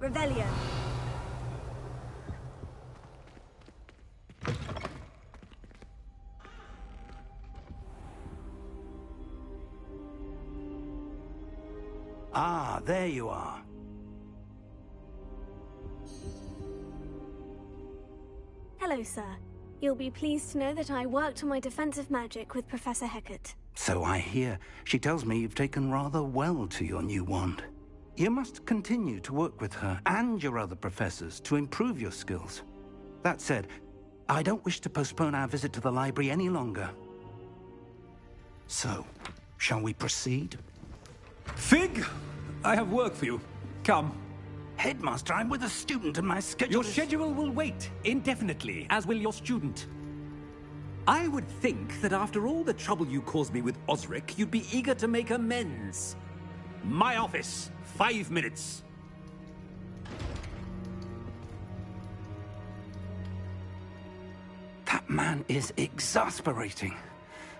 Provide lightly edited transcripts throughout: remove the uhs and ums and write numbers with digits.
Revelio. Ah, there you are. Hello, sir. You'll be pleased to know that I worked on my defensive magic with Professor Hecat. So I hear. She tells me you've taken rather well to your new wand. You must continue to work with her and your other professors to improve your skills. That said, I don't wish to postpone our visit to the library any longer. So, shall we proceed? Fig! I have work for you. Come. Headmaster, I'm with a student and my schedule Your schedule will wait indefinitely, as will your student. I would think that after all the trouble you caused me with Osric, you'd be eager to make amends. My office. 5 minutes. That man is exasperating.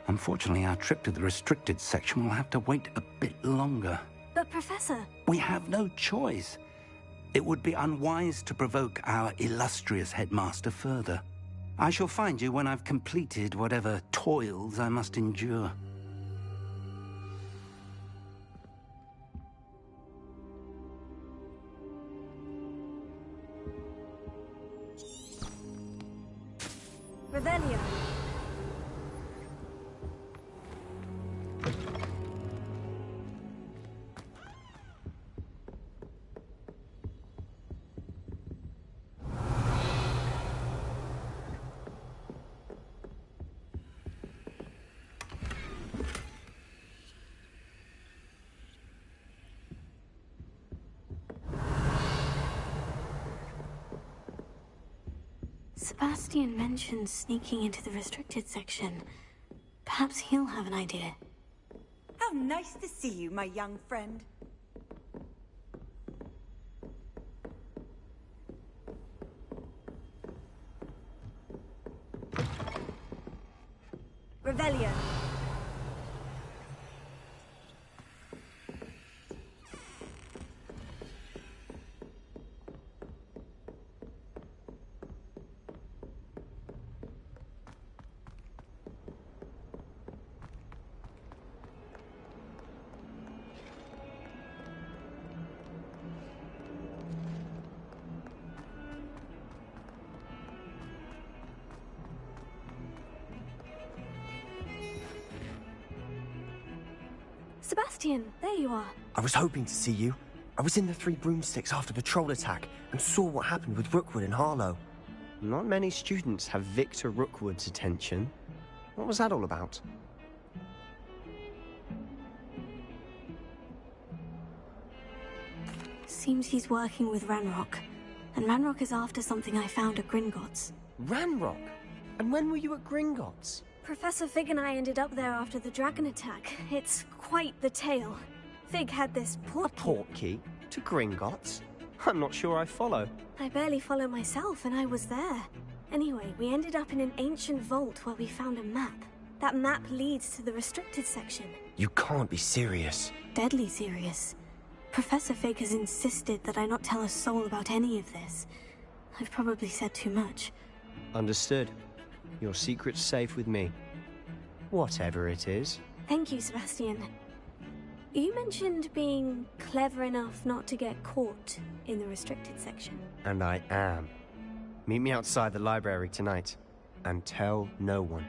Unfortunately, our trip to the restricted section will have to wait a bit longer. But, Professor... We have no choice. It would be unwise to provoke our illustrious headmaster further. I shall find you when I've completed whatever toils I must endure. Revelio. Sebastian mentioned sneaking into the restricted section. Perhaps he'll have an idea. How nice to see you, my young friend. Revelio. Sebastian, there you are. I was hoping to see you. I was in the Three Broomsticks after the troll attack and saw what happened with Rookwood and Harlow. Not many students have Victor Rookwood's attention. What was that all about? Seems he's working with Ranrock. And Ranrock is after something I found at Gringotts. Ranrock? And when were you at Gringotts? Professor Fig and I ended up there after the dragon attack. It's quite the tale. Fig had this portkey. A portkey? To Gringotts? I'm not sure I follow. I barely follow myself, and I was there. Anyway, we ended up in an ancient vault where we found a map. That map leads to the restricted section. You can't be serious. Deadly serious. Professor Fig has insisted that I not tell a soul about any of this. I've probably said too much. Understood. Your secret's safe with me. Whatever it is. Thank you, Sebastian. You mentioned being clever enough not to get caught in the restricted section. And I am. Meet me outside the library tonight. And tell no one.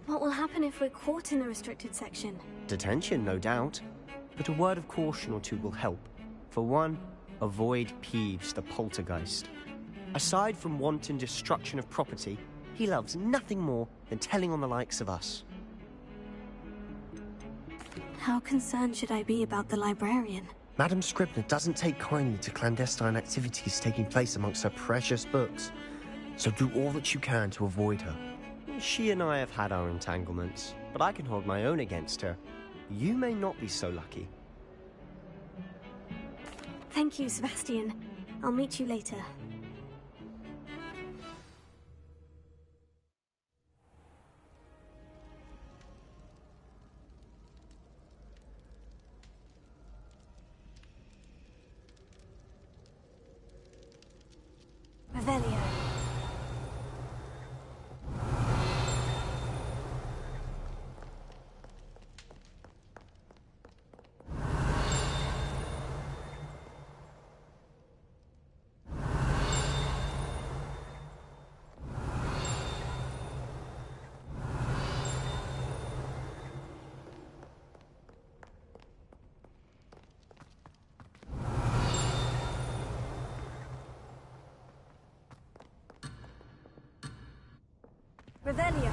What will happen if we're caught in the restricted section? Detention, no doubt. But a word of caution or two will help. For one, avoid Peeves, the poltergeist. Aside from wanton destruction of property, he loves nothing more than telling on the likes of us. How concerned should I be about the librarian? Madame Scribner doesn't take kindly to clandestine activities taking place amongst her precious books. So do all that you can to avoid her. She and I have had our entanglements, but I can hold my own against her. You may not be so lucky. Thank you, Sebastian. I'll meet you later. Revelio.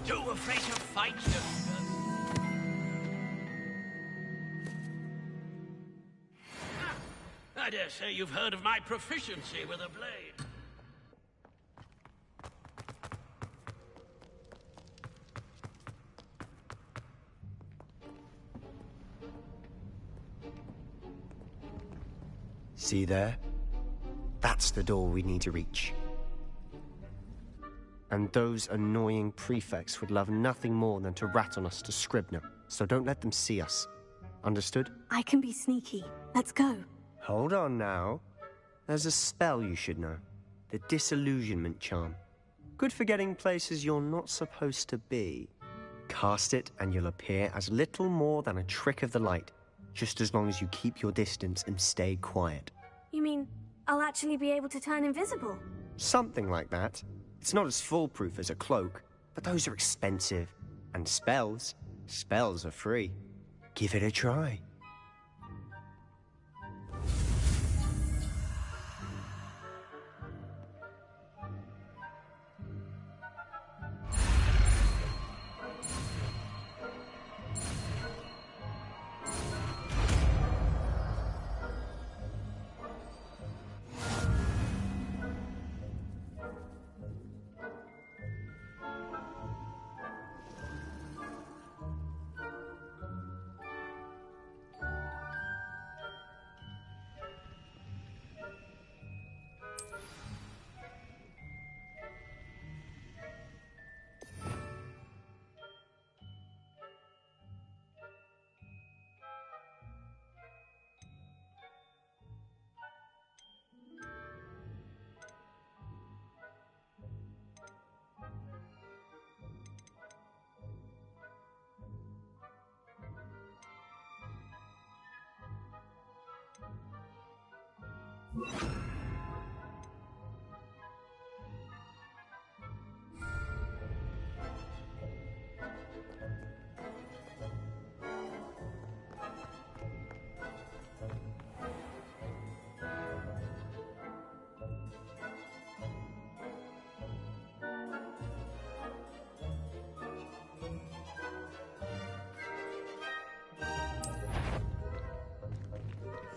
Too afraid to fight, youngsters? I dare say you've heard of my proficiency with a blade. See there? That's the door we need to reach. And those annoying prefects would love nothing more than to rat on us to Scribner, so don't let them see us. Understood? I can be sneaky. Let's go. Hold on now. There's a spell you should know. The Disillusionment Charm. Good for getting places you're not supposed to be. Cast it and you'll appear as little more than a trick of the light, just as long as you keep your distance and stay quiet. You mean I'll actually be able to turn invisible? Something like that. It's not as foolproof as a cloak, but those are expensive. And spells are free. Give it a try.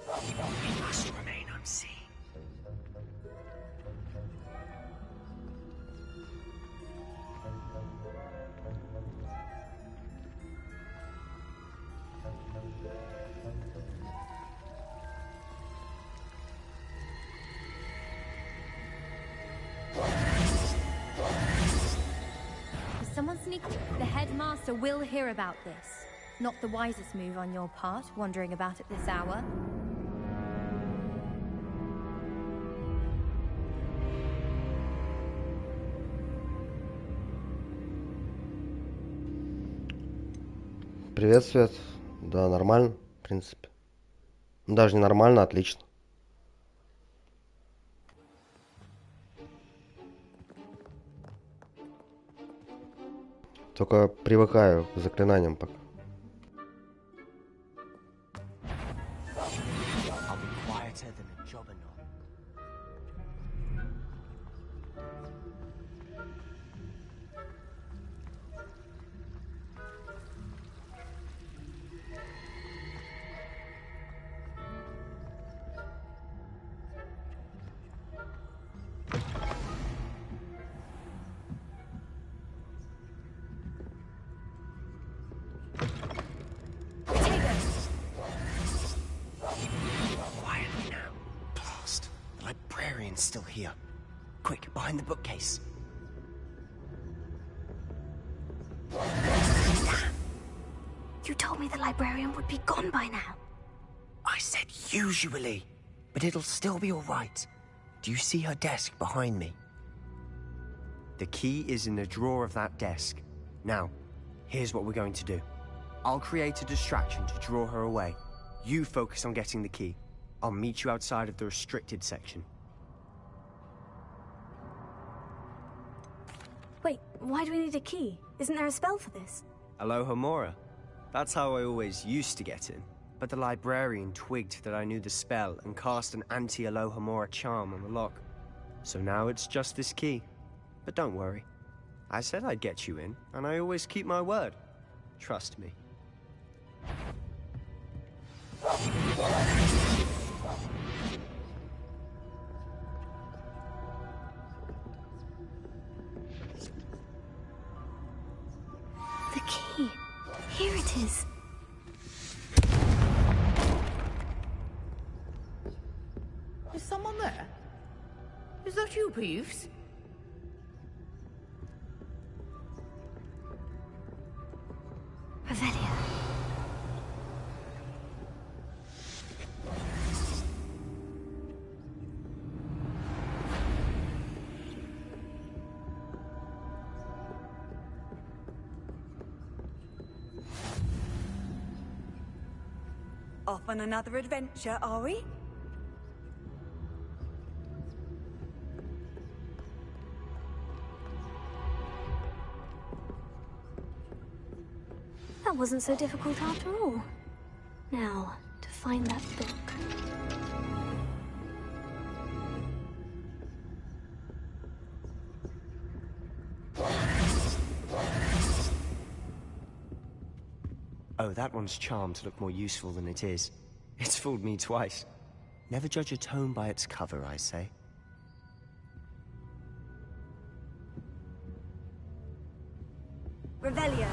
We must remain unseen. Is someone sneaking? The headmaster will hear about this. Not the wisest move on your part, wandering about at this hour. Привет, Свет. Да, нормально, в принципе. Даже не нормально, отлично. Только привыкаю к заклинаниям пока. Still here. Quick, behind the bookcase. You told me the librarian would be gone by now. I said usually, but it'll still be all right. Do you see her desk behind me? The key is in the drawer of that desk. Now, here's what we're going to do. I'll create a distraction to draw her away. You focus on getting the key. I'll meet you outside of the restricted section. Wait, why do we need a key? Isn't there a spell for this? Aloha Mora. That's how I always used to get in. but the librarian twigged that I knew the spell and cast an anti-Alohomora charm on the lock. So now it's just this key. But don't worry. I said I'd get you in, and I always keep my word. Trust me. The key. Here it is. Is someone there? Is that you, Peeves? Revelio. Off on another adventure, are we? That wasn't so difficult after all. Now, to find that book. Oh, that one's charmed to look more useful than it is. It's fooled me twice. Never judge a tome by its cover, I say. Revelio.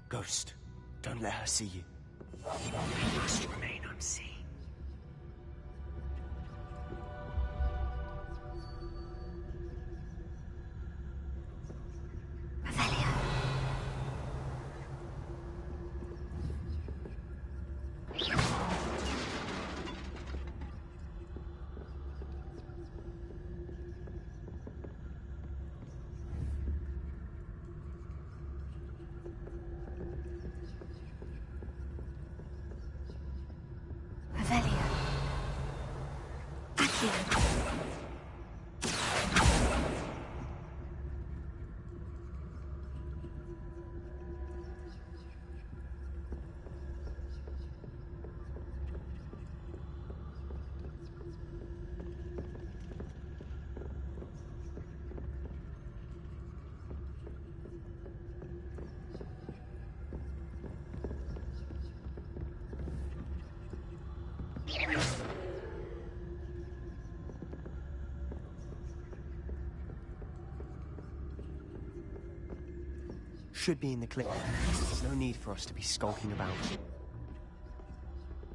Ghost, don't let her see you. You must remain unseen. Revelio. Revelio. Accio. Should be in the clip. There's no need for us to be skulking about.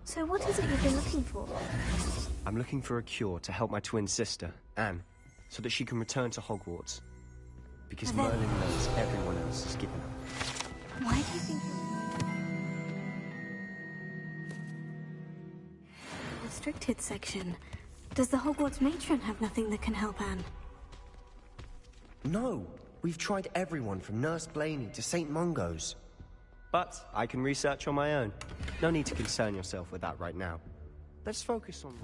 So what is it you've been looking for? I'm looking for a cure to help my twin sister, Anne, so that she can return to Hogwarts. Because Merlin knows everyone else has given up. Why do you think... Restricted section. Does the Hogwarts matron have nothing that can help Anne? No! We've tried everyone from Nurse Blaney to St. Mungo's. But I can research on my own. No need to concern yourself with that right now. Let's focus on...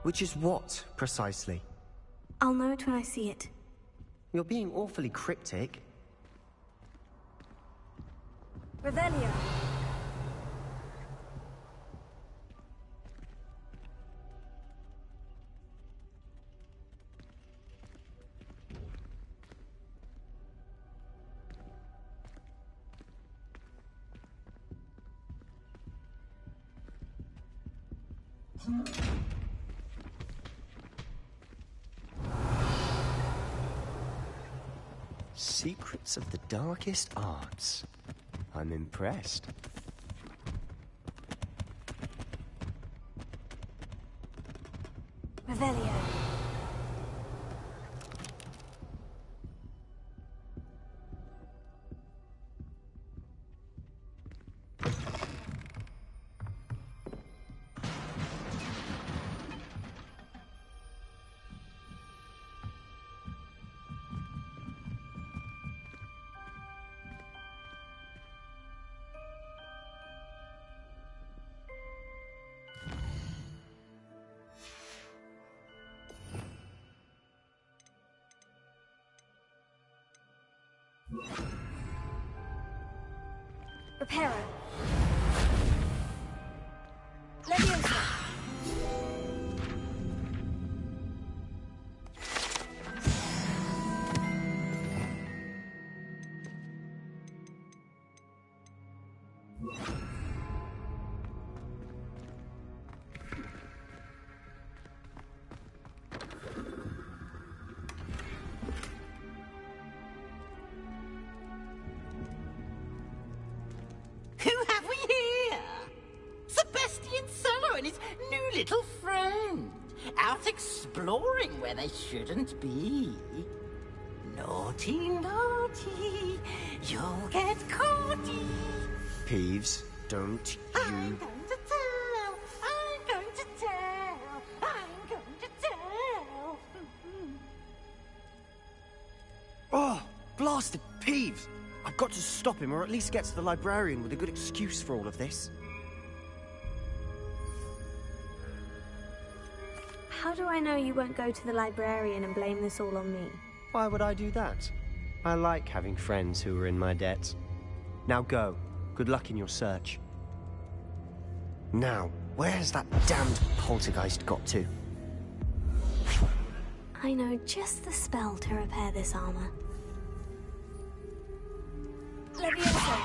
Which is what, precisely? I'll know it when I see it. You're being awfully cryptic. Revelio. Secrets of the darkest arts. I'm impressed. Revelio. Reparo. Leviosa. Who have we here? Sebastian Solo and his new little friend. Out exploring where they shouldn't be. Naughty, naughty. You'll get caughty. Peeves, don't I'm you... going to tell. I'm going to tell. I'm going to tell. Oh, blasted Peeves! I've got to stop him, or at least get to the librarian with a good excuse for all of this. How do I know you won't go to the librarian and blame this all on me? Why would I do that? I like having friends who are in my debt. Now go. Good luck in your search. Now, where's that damned poltergeist got to? I know just the spell to repair this armor. Leviosa.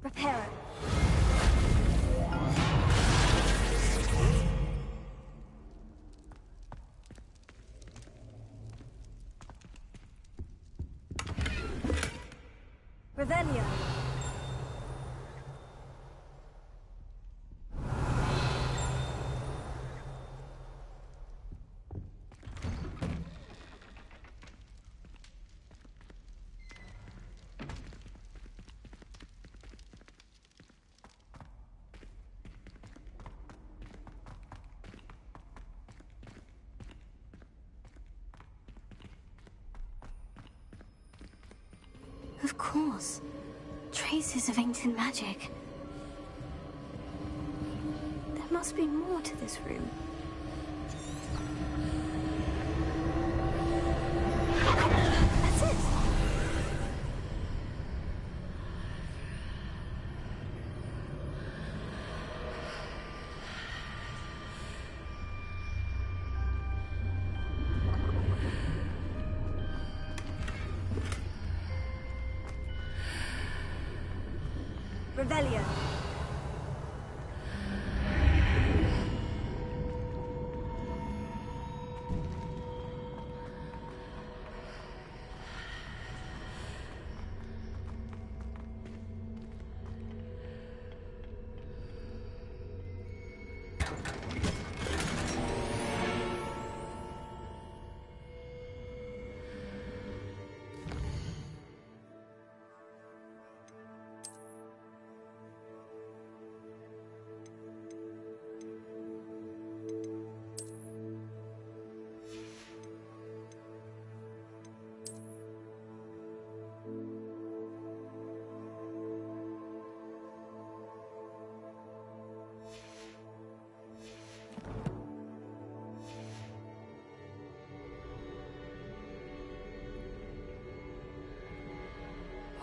Reparo. Revelio. Of course. Traces of ancient magic. There must be more to this room. That's it! Revelio.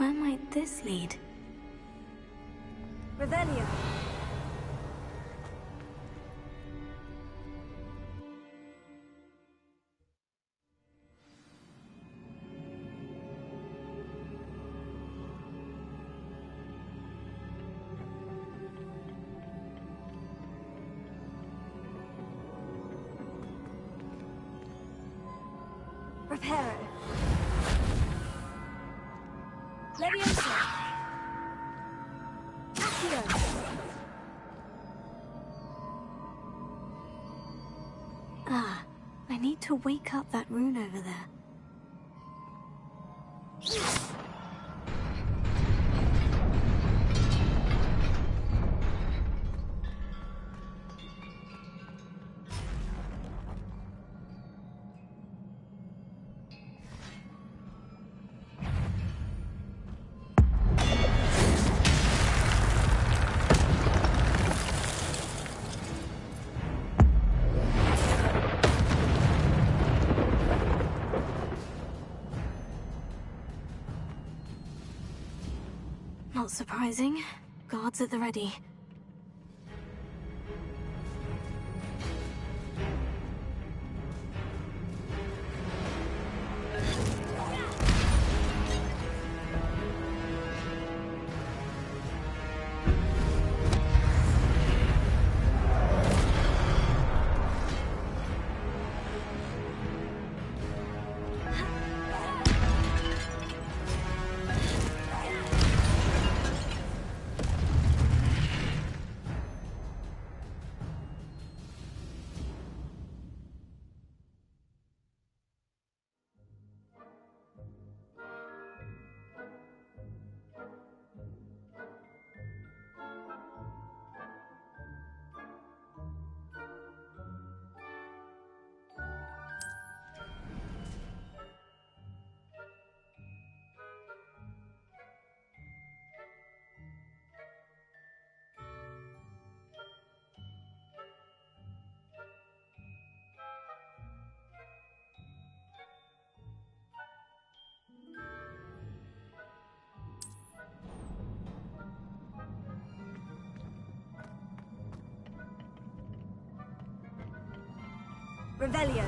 Where might this lead? Revelio. Reparo. Leviosa. Accio. Ah, I need to wake up that rune over there. Not surprising. Guards at the ready. Revelio.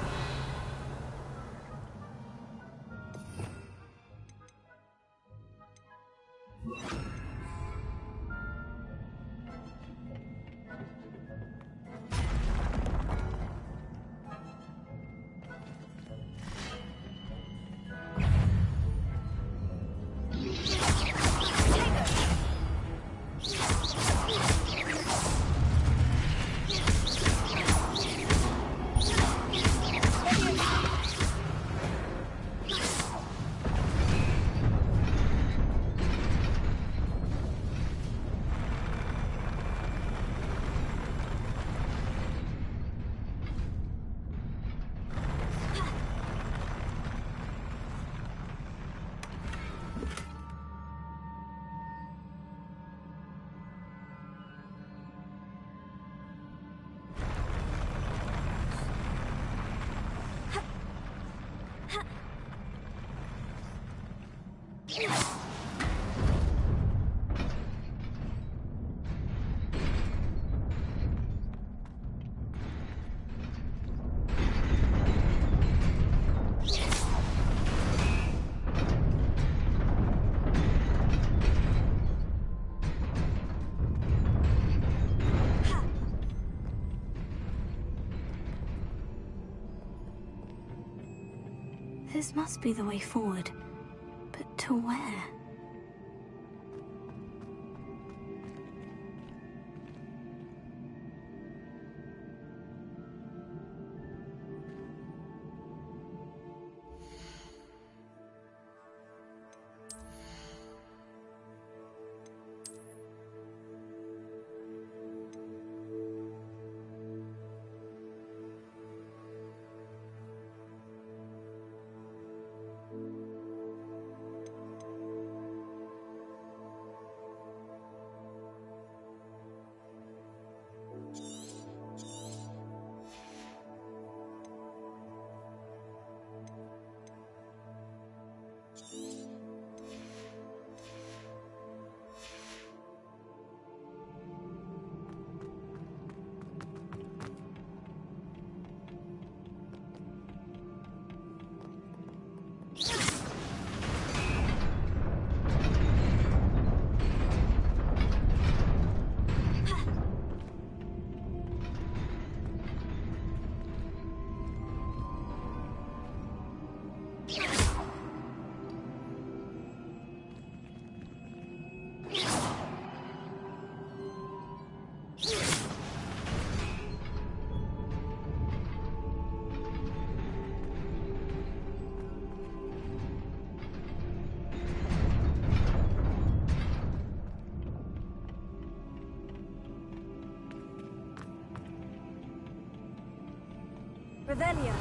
This must be the way forward. But to where? Revelio.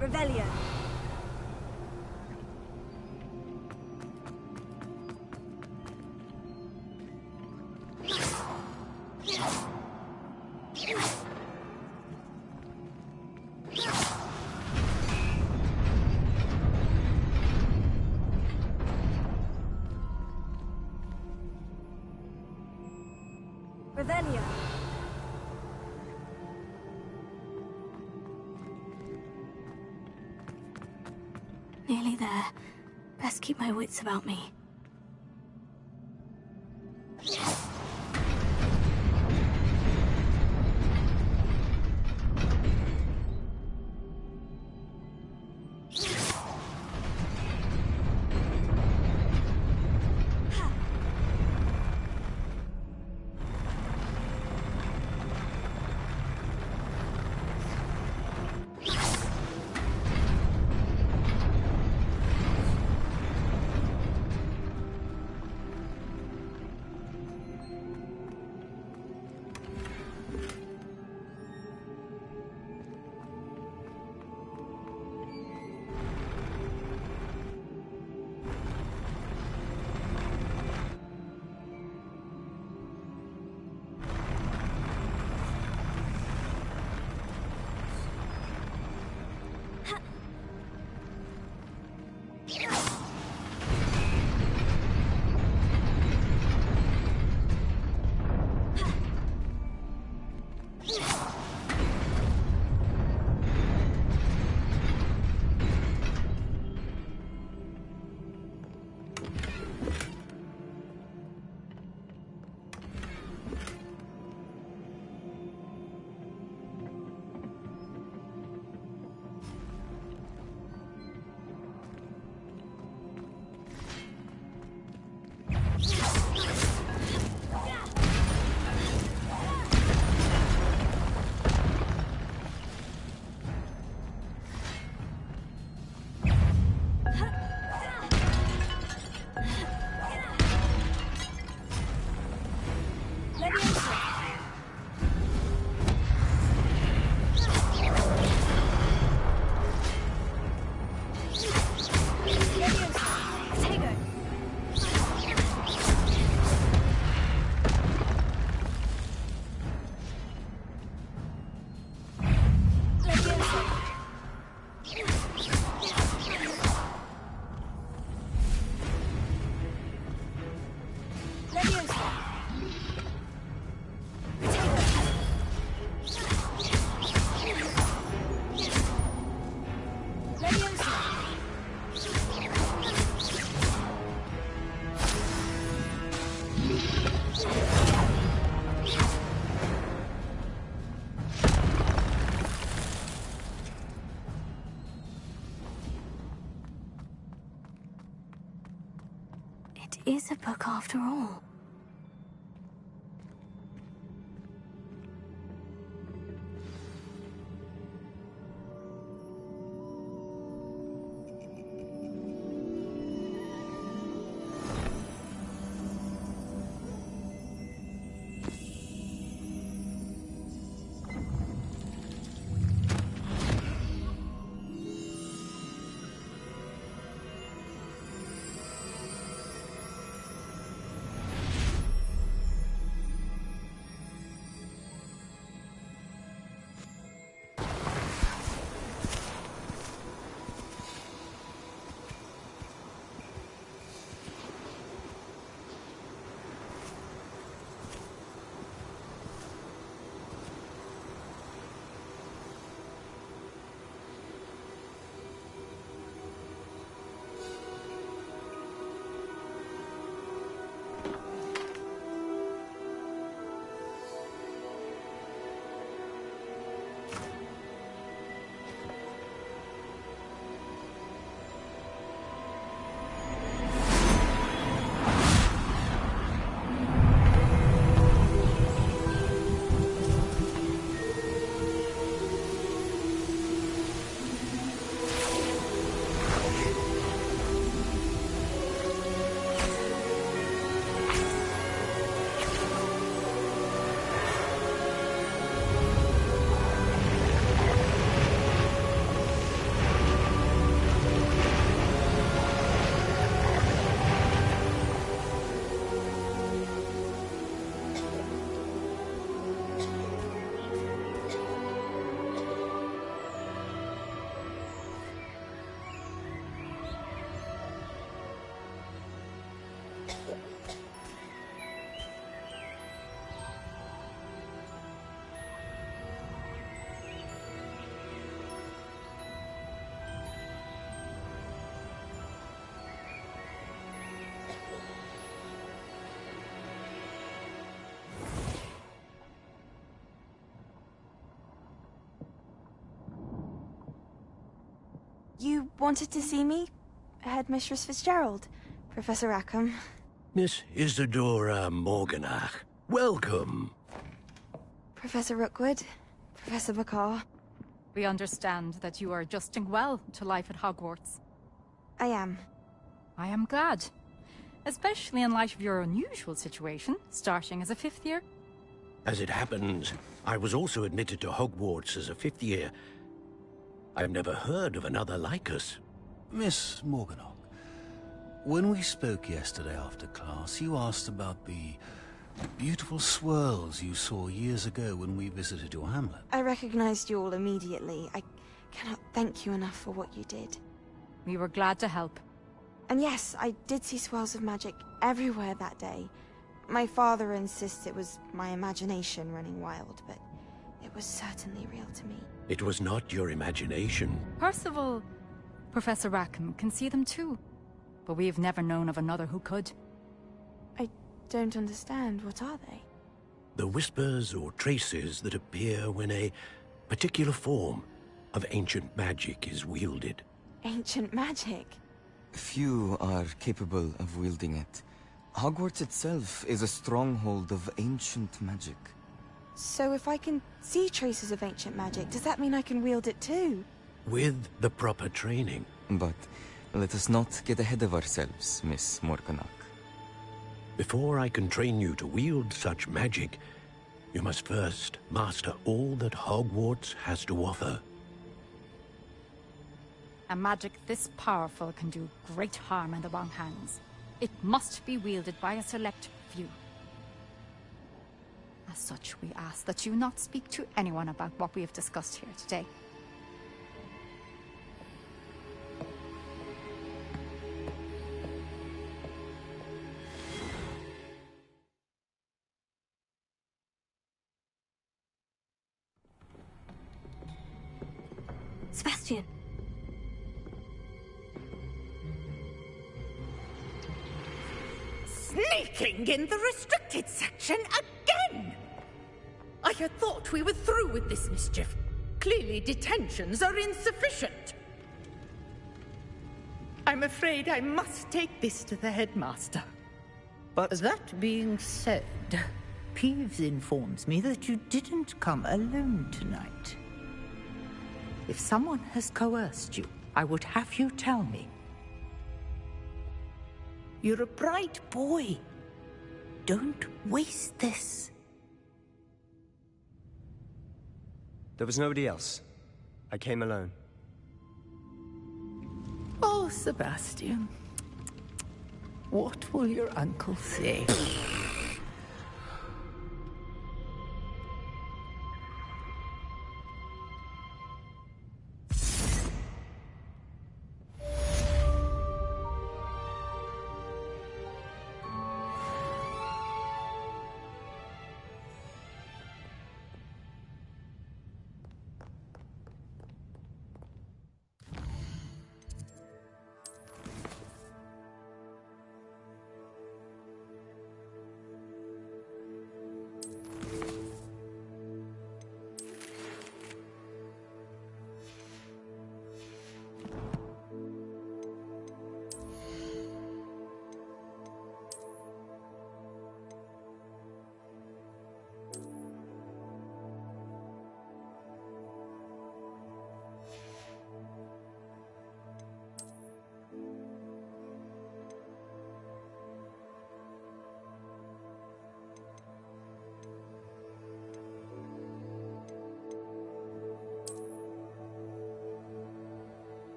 Revelio. Revelio. Nearly there. Best keep my wits about me. It is a book after all. You wanted to see me? Headmistress Fitzgerald, Professor Rackham. Miss Isadora Morganach, welcome. Professor Rookwood, Professor Bakar. We understand that you are adjusting well to life at Hogwarts. I am. I am glad. Especially in light of your unusual situation, starting as a 5th year. As it happens, I was also admitted to Hogwarts as a 5th year. I've never heard of another like us. Miss Morganach, when we spoke yesterday after class, you asked about the beautiful swirls you saw years ago when we visited your hamlet. I recognized you all immediately. I cannot thank you enough for what you did. We were glad to help. And yes, I did see swirls of magic everywhere that day. My father insists it was my imagination running wild, but it was certainly real to me. It was not your imagination. Percival, Professor Rackham can see them too. But we've never known of another who could. I don't understand. What are they? The whispers or traces that appear when a particular form of ancient magic is wielded. Ancient magic? Few are capable of wielding it. Hogwarts itself is a stronghold of ancient magic. So if I can see traces of ancient magic, does that mean I can wield it too? With the proper training. But let us not get ahead of ourselves, Miss Morganach. Before I can train you to wield such magic, you must first master all that Hogwarts has to offer. A magic this powerful can do great harm in the wrong hands. It must be wielded by a select few. As such, we ask that you not speak to anyone about what we have discussed here today. Sebastian. Sneaking in the restricted section again! I had thought we were through with this mischief. Clearly detentions are insufficient. I'm afraid I must take this to the headmaster. But that being said, Peeves informs me that you didn't come alone tonight. If someone has coerced you, I would have you tell me. You're a bright boy. Don't waste this. there was nobody else. I came alone. Oh, Sebastian. What will your uncle say?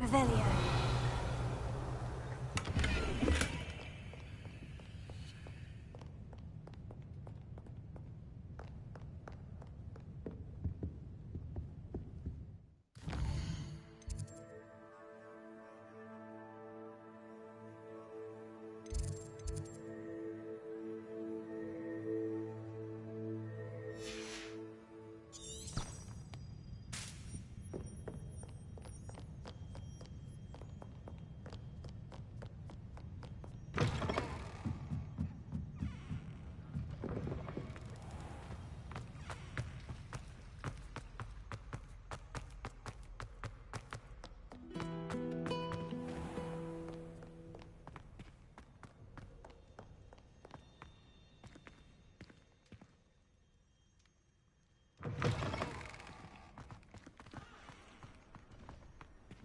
Revelio.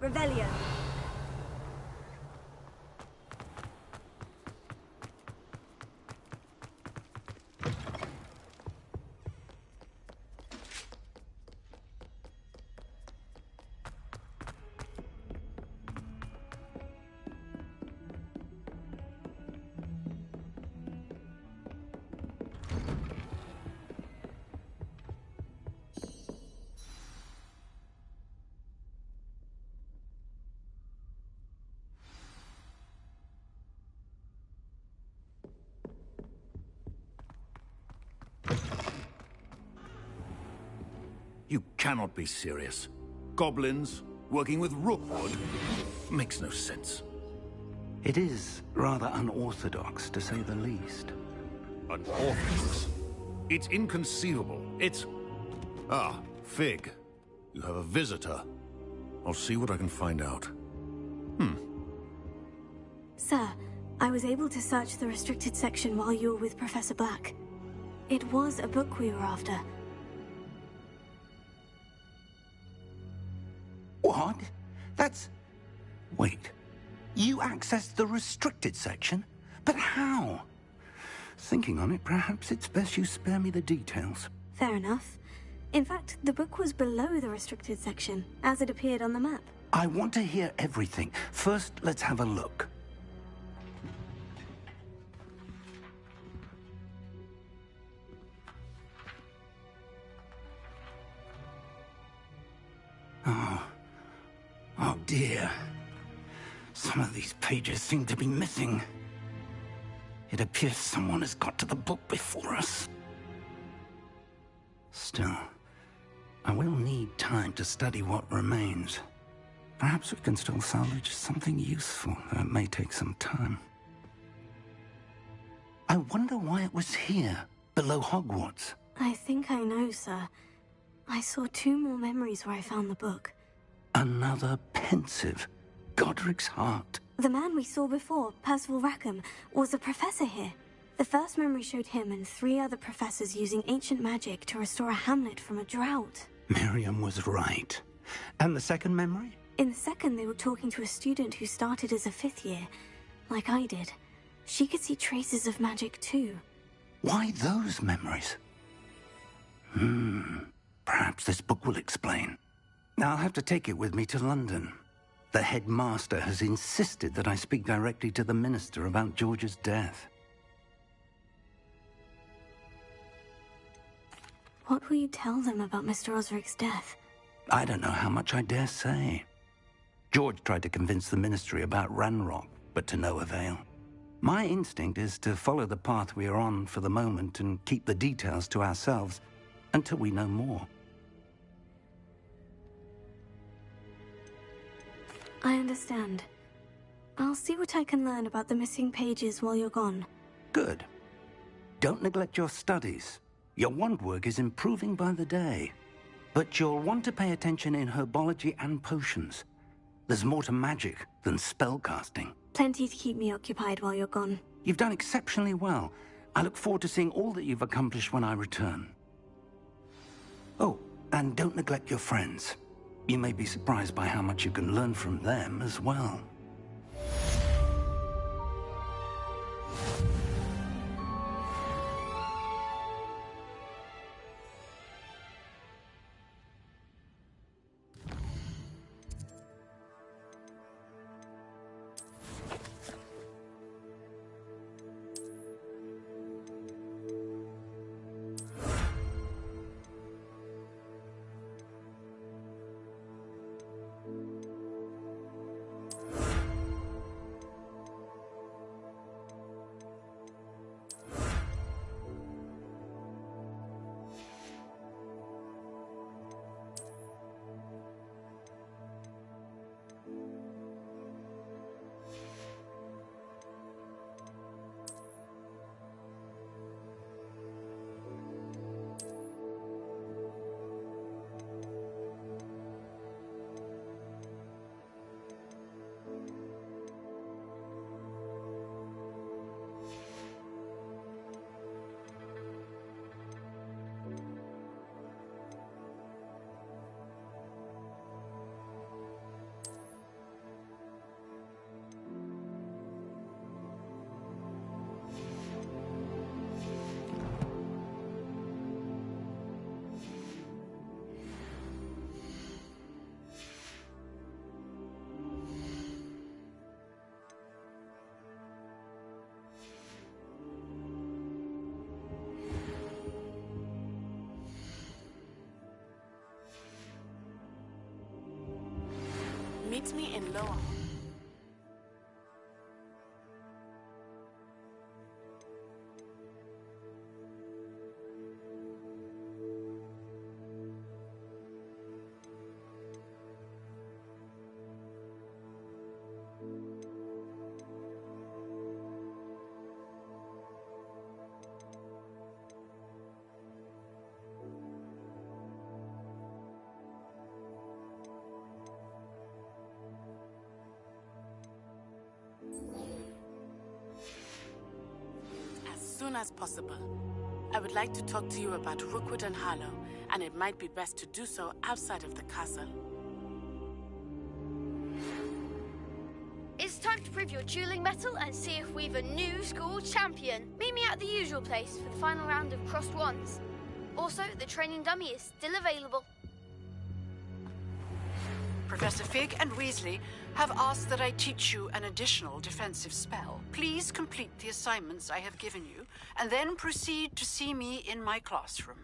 Revelio. You cannot be serious. Goblins working with rookwood makes no sense. It is rather unorthodox, to say the least. Unorthodox? It's inconceivable. It's... Ah, Fig. You have a visitor. I'll see what I can find out. Sir, I was able to search the restricted section while you were with Professor Black. It was a book we were after. What? That's... Wait. You accessed the restricted section? But how? Thinking on it, perhaps it's best you spare me the details. Fair enough. In fact, the book was below the restricted section, as it appeared on the map. I want to hear everything. First, let's have a look. Oh dear. Some of these pages seem to be missing. It appears someone has got to the book before us. Still, I will need time to study what remains. Perhaps we can still salvage something useful, though it may take some time. I wonder why it was here, below Hogwarts. I think I know, sir. I saw 2 more memories where I found the book. Another pensive. Godric's heart. The man we saw before, Percival Rackham, was a professor here. The first memory showed him and 3 other professors using ancient magic to restore a hamlet from a drought. Miriam was right. And the second memory? In the second, they were talking to a student who started as a 5th year, like I did. She could see traces of magic too. Why those memories? Perhaps this book will explain. I'll have to take it with me to London. The headmaster has insisted that I speak directly to the minister about George's death. What will you tell them about Mr. Osric's death? I don't know how much I dare say. George tried to convince the ministry about Ranrock, but to no avail. My instinct is to follow the path we are on for the moment and keep the details to ourselves until we know more. I understand. I'll see what I can learn about the missing pages while you're gone. Good. Don't neglect your studies. Your wand work is improving by the day. But you'll want to pay attention in herbology and potions. There's more to magic than spellcasting. Plenty to keep me occupied while you're gone. You've done exceptionally well. I look forward to seeing all that you've accomplished when I return. Oh, and don't neglect your friends. You may be surprised by how much you can learn from them as well. Meet me in Loa. As soon as possible. I would like to talk to you about Rookwood and Harlow, and it might be best to do so outside of the castle. It's time to prove your dueling mettle and see if we've a new school champion. Meet me at the usual place for the final round of crossed wands. Also, the training dummy is still available. Professor Fig and Weasley have asked that I teach you an additional defensive spell. Please complete the assignments I have given you, and then proceed to see me in my classroom.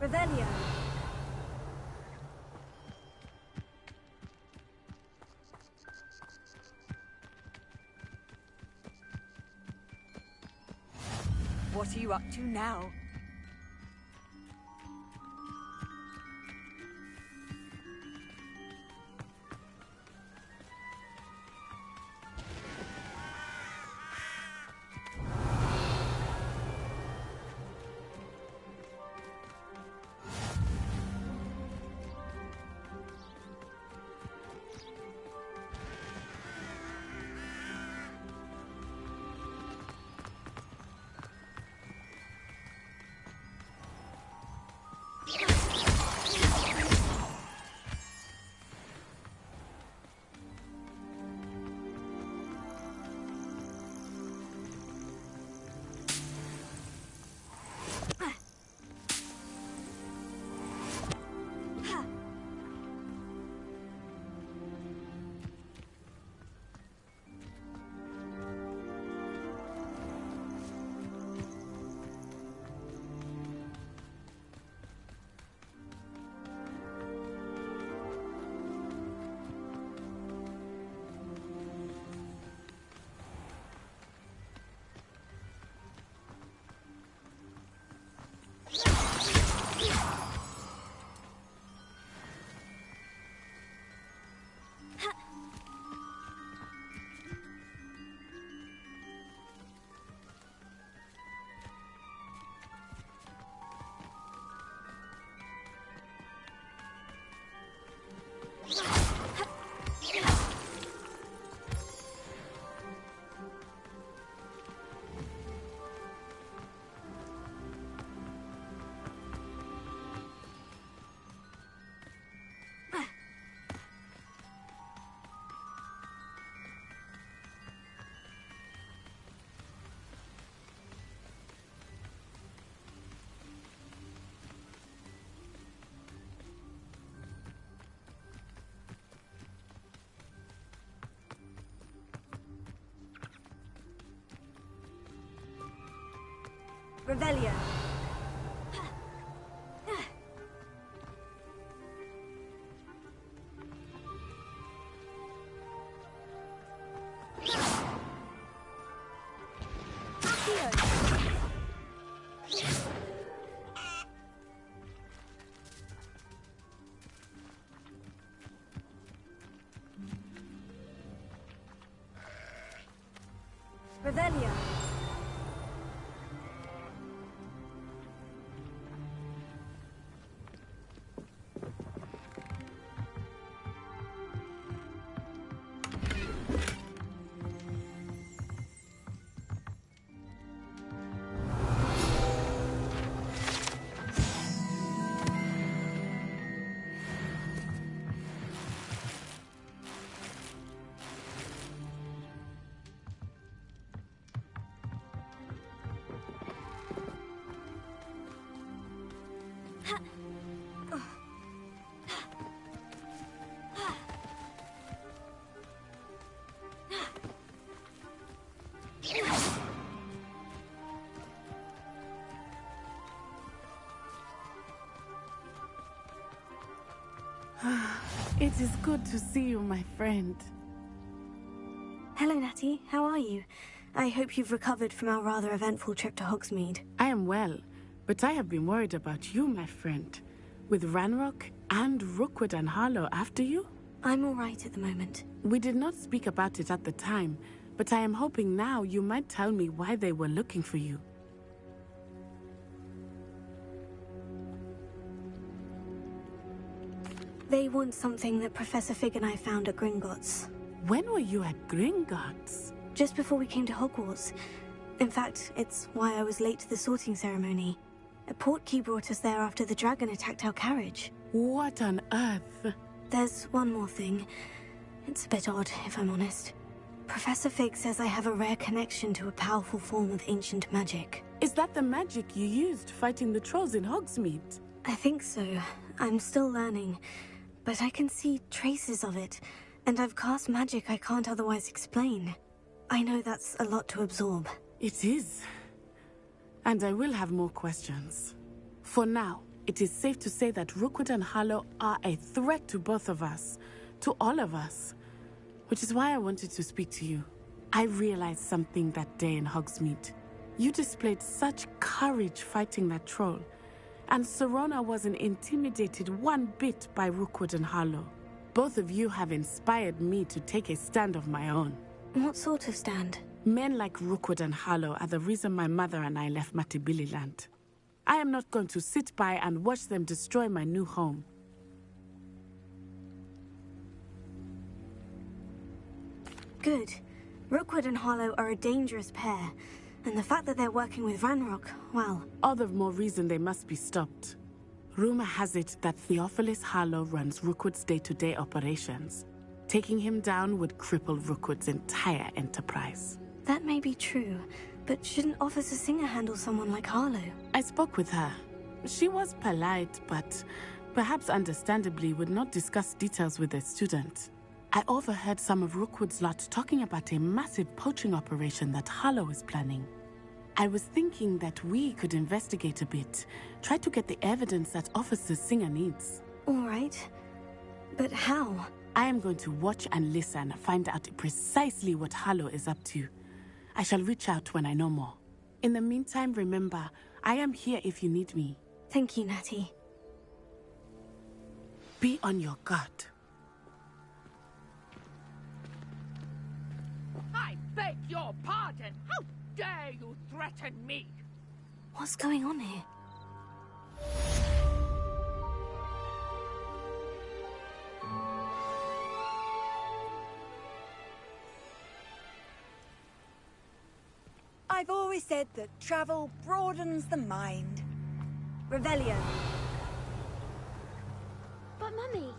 Revelio. What are you up to now? Revelio. Revelio. It is good to see you, my friend. Hello, Natty. How are you? I hope you've recovered from our rather eventful trip to Hogsmeade. I am well, but I have been worried about you, my friend. With Ranrock and Rookwood and Harlow after you? I'm all right at the moment. We did not speak about it at the time, but I am hoping now you might tell me why they were looking for you. They want something that Professor Fig and I found at Gringotts. When were you at Gringotts? Just before we came to Hogwarts. In fact, it's why I was late to the sorting ceremony. A portkey brought us there after the dragon attacked our carriage. What on earth? There's one more thing. It's a bit odd, if I'm honest. Professor Fig says I have a rare connection to a powerful form of ancient magic. Is that the magic you used fighting the trolls in Hogsmeade? I think so. I'm still learning. But I can see traces of it, and I've cast magic I can't otherwise explain. I know that's a lot to absorb. It is. And I will have more questions. For now, it is safe to say that Rookwood and Harlow are a threat to both of us, to all of us. Which is why I wanted to speak to you. I realized something that day in Hogsmeade. You displayed such courage fighting that troll. And Serona wasn't intimidated one bit by Rookwood and Harlow. Both of you have inspired me to take a stand of my own. What sort of stand? Men like Rookwood and Harlow are the reason my mother and I left Matibililand. I am not going to sit by and watch them destroy my new home. Good. Rookwood and Harlow are a dangerous pair. And the fact that they're working with Ranrock, well... All the more reason they must be stopped. Rumor has it that Theophilus Harlow runs Rookwood's day-to-day operations. Taking him down would cripple Rookwood's entire enterprise. That may be true, but shouldn't Officer Singer handle someone like Harlow? I spoke with her. She was polite, but perhaps understandably would not discuss details with a student. I overheard some of Rookwood's lot talking about a massive poaching operation that Harlow is planning. I was thinking that we could investigate a bit, try to get the evidence that Officer Singer needs. All right. But how? I am going to watch and listen, find out precisely what Harlow is up to. I shall reach out when I know more. In the meantime, remember, I am here if you need me. Thank you, Natty. Be on your guard. I beg your pardon! How dare you threaten me? What's going on here? I've always said that travel broadens the mind. Revelio. But Mummy...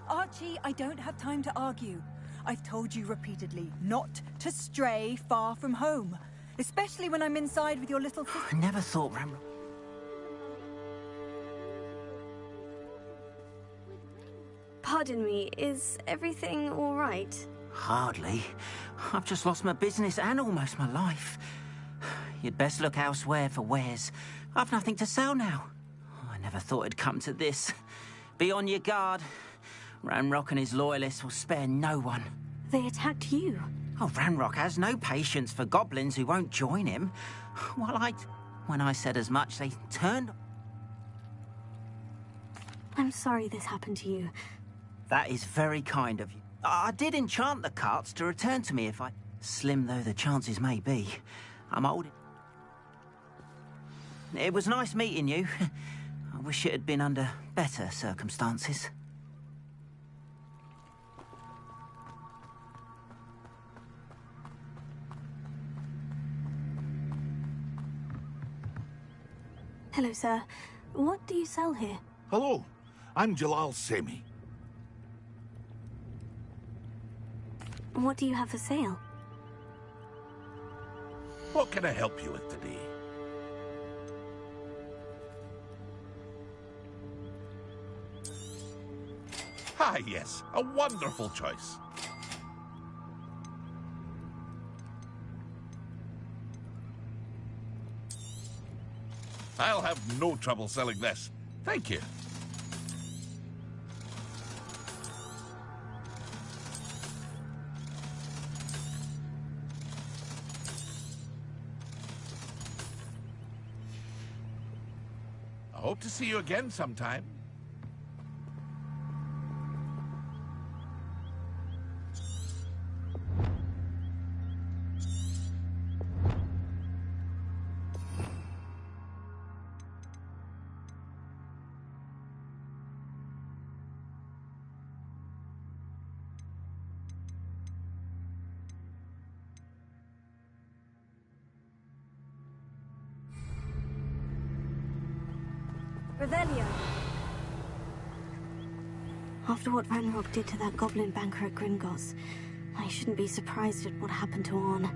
Archie, I don't have time to argue. I've told you repeatedly not to stray far from home. Especially when I'm inside with your little sister. I never thought Ramro... Pardon me, is everything all right? Hardly. I've just lost my business and almost my life. you'd best look elsewhere for wares. I've nothing to sell now. I never thought it'd come to this. Be on your guard. Ranrock and his loyalists will spare no one. They attacked you. Oh, Ranrock has no patience for goblins who won't join him. When I said as much, they turned... I'm sorry this happened to you. That is very kind of you. I did enchant the carts to return to me if I... Slim though the chances may be. I'm old. It was nice meeting you. I wish it had been under better circumstances. Hello, sir. What do you sell here? Hello, I'm Jalal Semi. What do you have for sale? What can I help you with today? Ah, yes, a wonderful choice. I'll have no trouble selling this. Thank you. I hope to see you again sometime. Revelio. After what Ranrock did to that goblin banker at Gringotts, I shouldn't be surprised at what happened to Orn.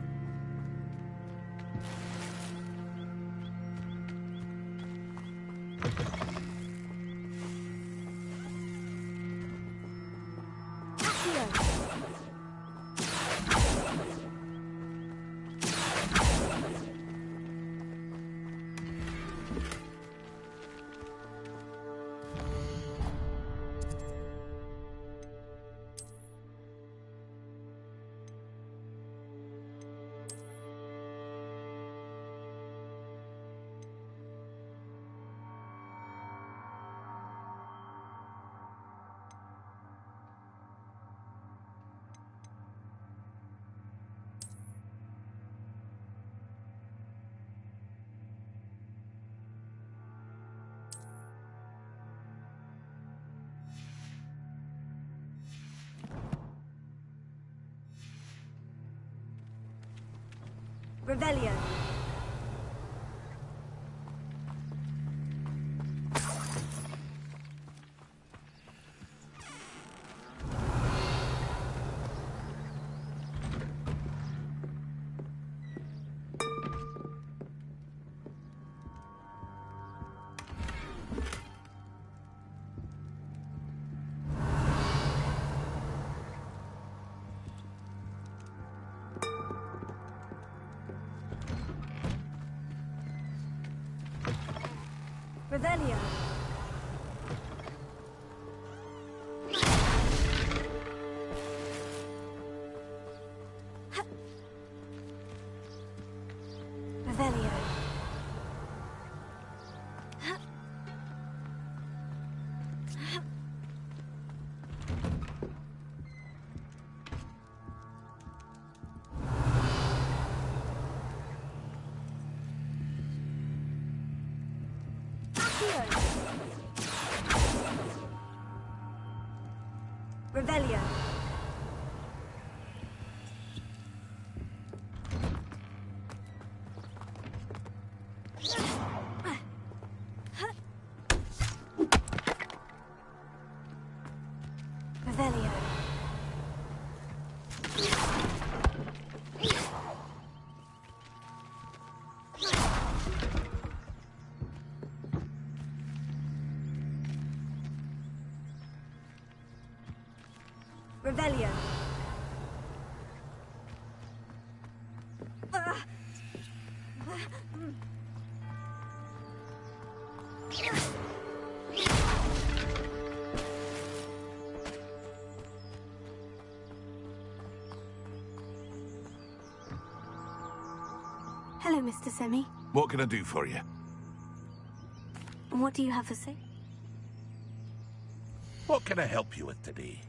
Revelio. Revelio. Revelio. Revelio. Revelio. Revelio. Hello, Mr. Semi. What can I do for you? What do you have for sale? What can I help you with today?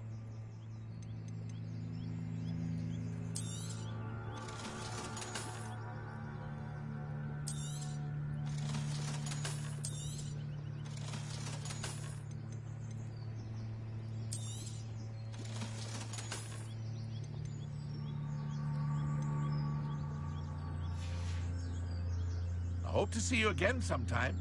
I hope to see you again sometime.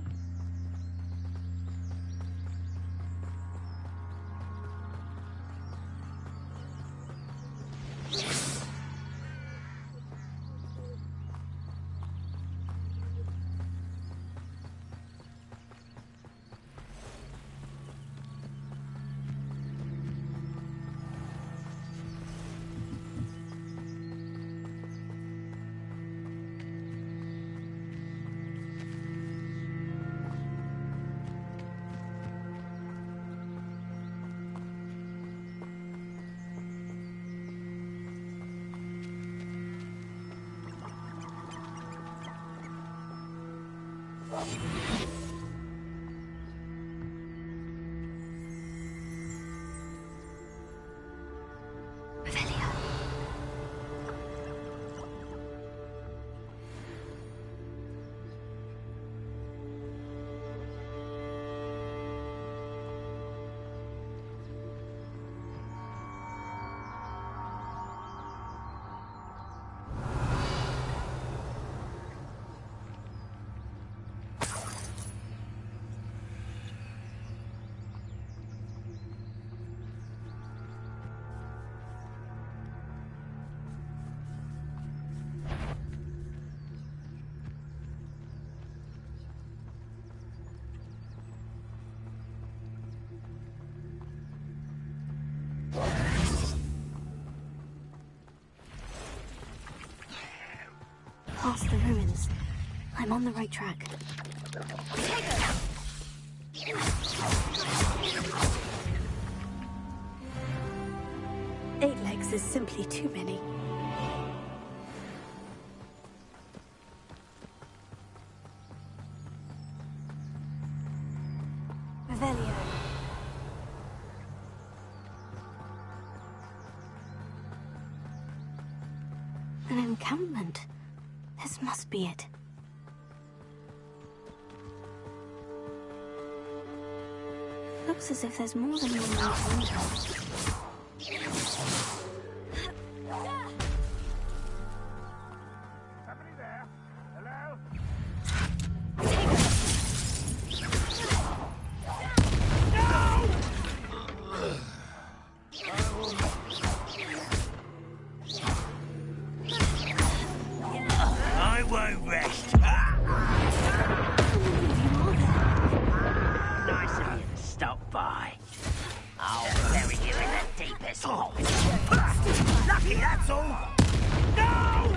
Past the ruins. I'm on the right track. Eight legs is simply too many. Revelio. An encampment. This must be it. Looks as if there's more than one way to enter. Somebody there? Hello? I won't rest. Nice of you to stop by. I'll bury you in the deepest hole. Lucky, that's all. No!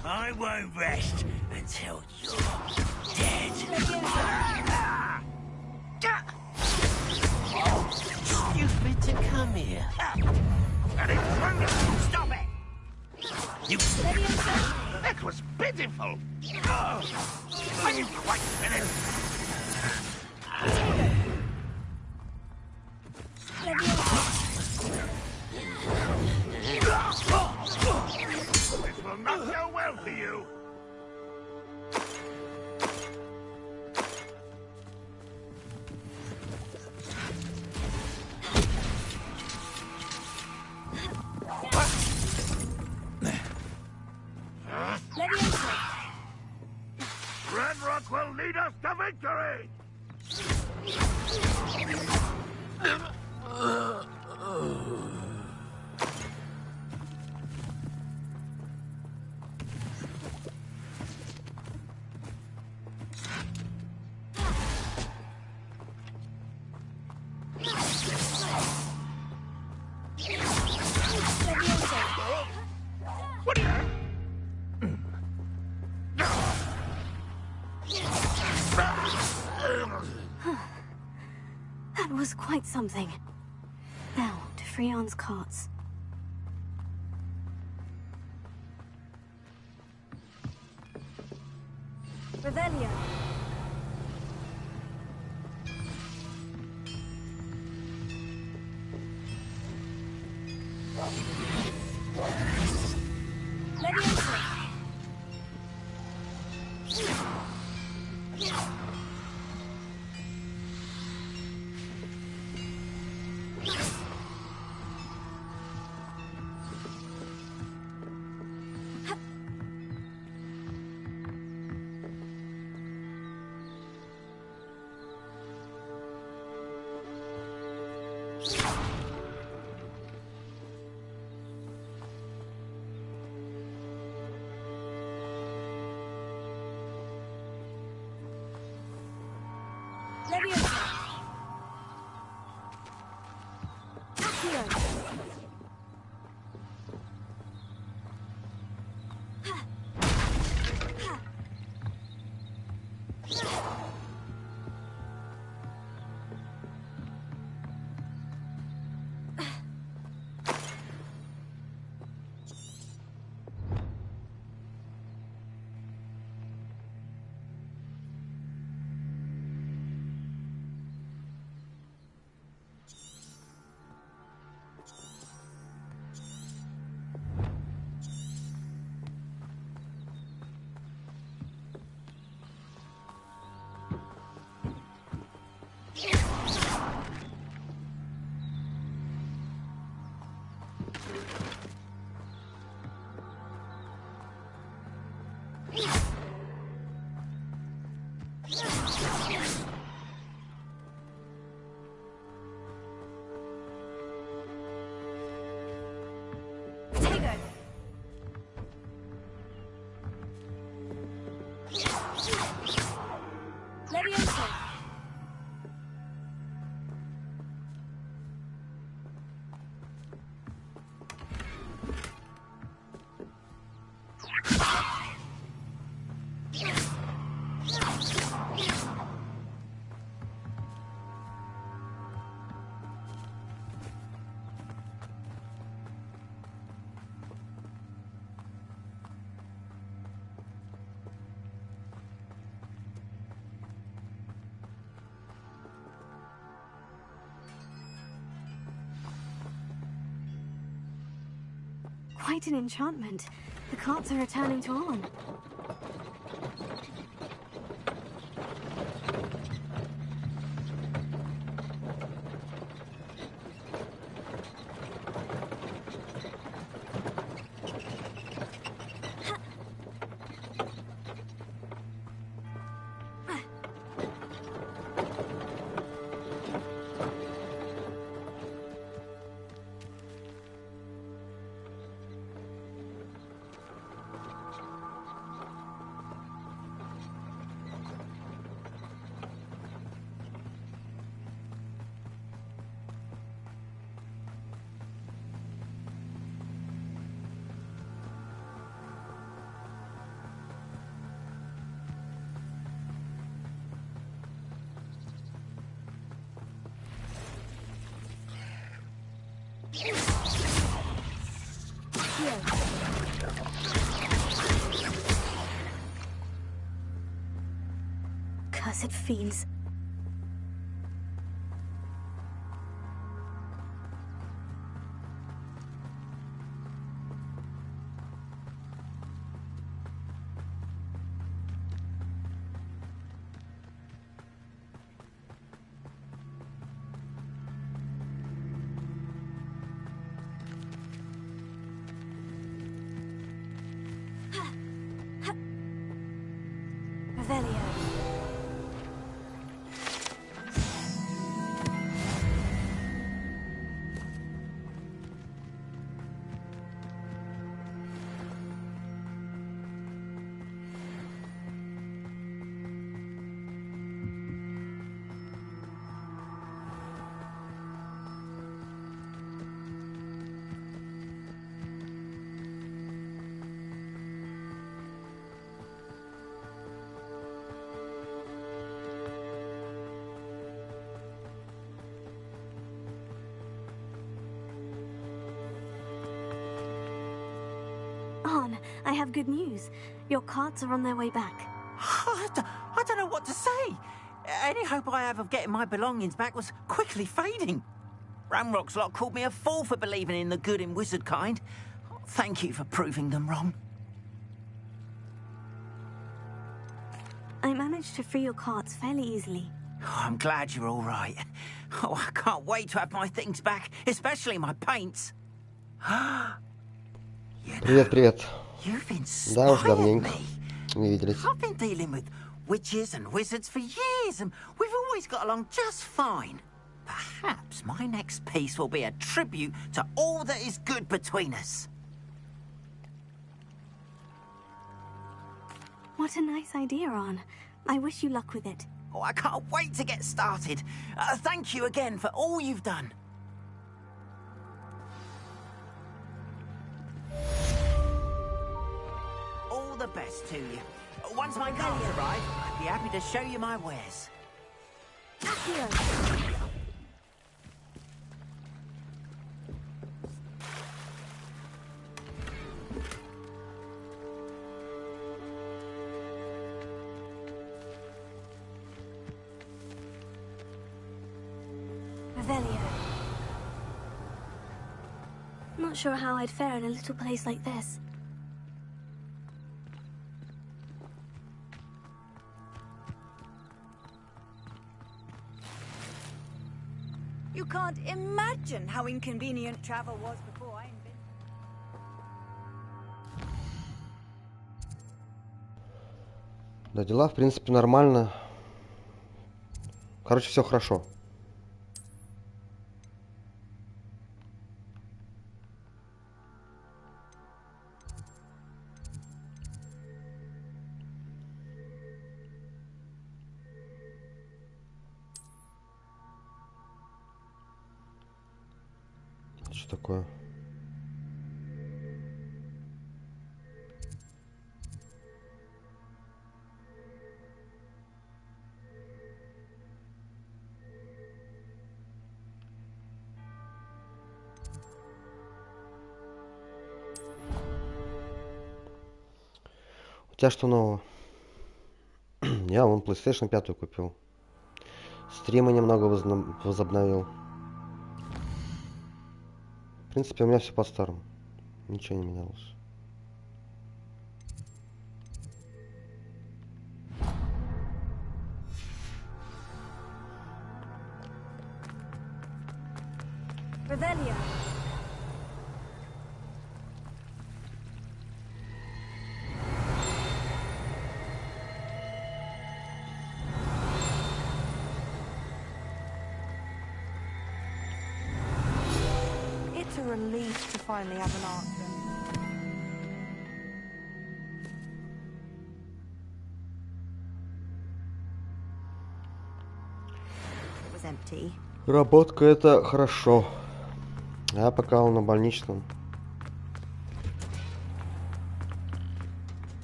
I won't rest until you're dead. Stupid to come here. And it's wonderful. Stop it! You... That was pitiful. Oh, are you quite finished? This will not go well for you. Red Rock will lead us to victory! was quite something. Now, to Freon's carts. Revelio. Leviosa. Quite an enchantment. The carts are returning to on. Cursed fiends. Arn, I have good news. Your carts are on their way back. I don't know what to say. Any hope I have of getting my belongings back was quickly fading. Ramrock's lot called me a fool for believing in the good in wizard kind. Thank you for proving them wrong. I managed to free your carts fairly easily. Oh, I'm glad you're all right. Oh, I can't wait to have my things back, especially my paints. Привет, привет. You've Да, уж inspired давненько me. не виделись. I've been dealing with witches and wizards for years, and we've always got along just fine. Perhaps my next piece will be a tribute to all that is good between us. What a nice idea, Arn. I wish you luck with it. Oh, I can't wait to get started. Thank you again for all you've done. All the best to you. Once my cards arrive, I'd be happy to show you my wares. Not sure how I'd fare in a little place like this. You can't imagine how inconvenient travel was before I invented. Да, дела, в принципе, нормально. Короче, все хорошо. Что такое? У тебя что нового? Я вон PlayStation 5 купил. Стримы немного возобновил. В принципе, у меня все по-старому. Ничего не менялось. Revelio. It's a relief to finally have an answer. It was empty. Работка — это хорошо. Я пока на больничном.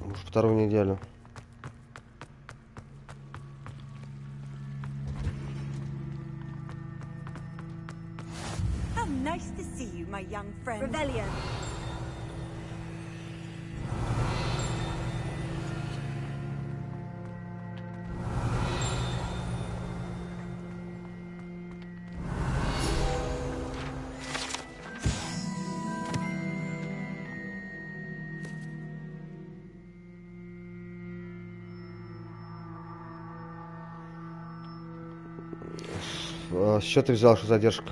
Уж вторую неделю. How nice to see you, my young friend. Revelio. С чего ты взял, что задержка?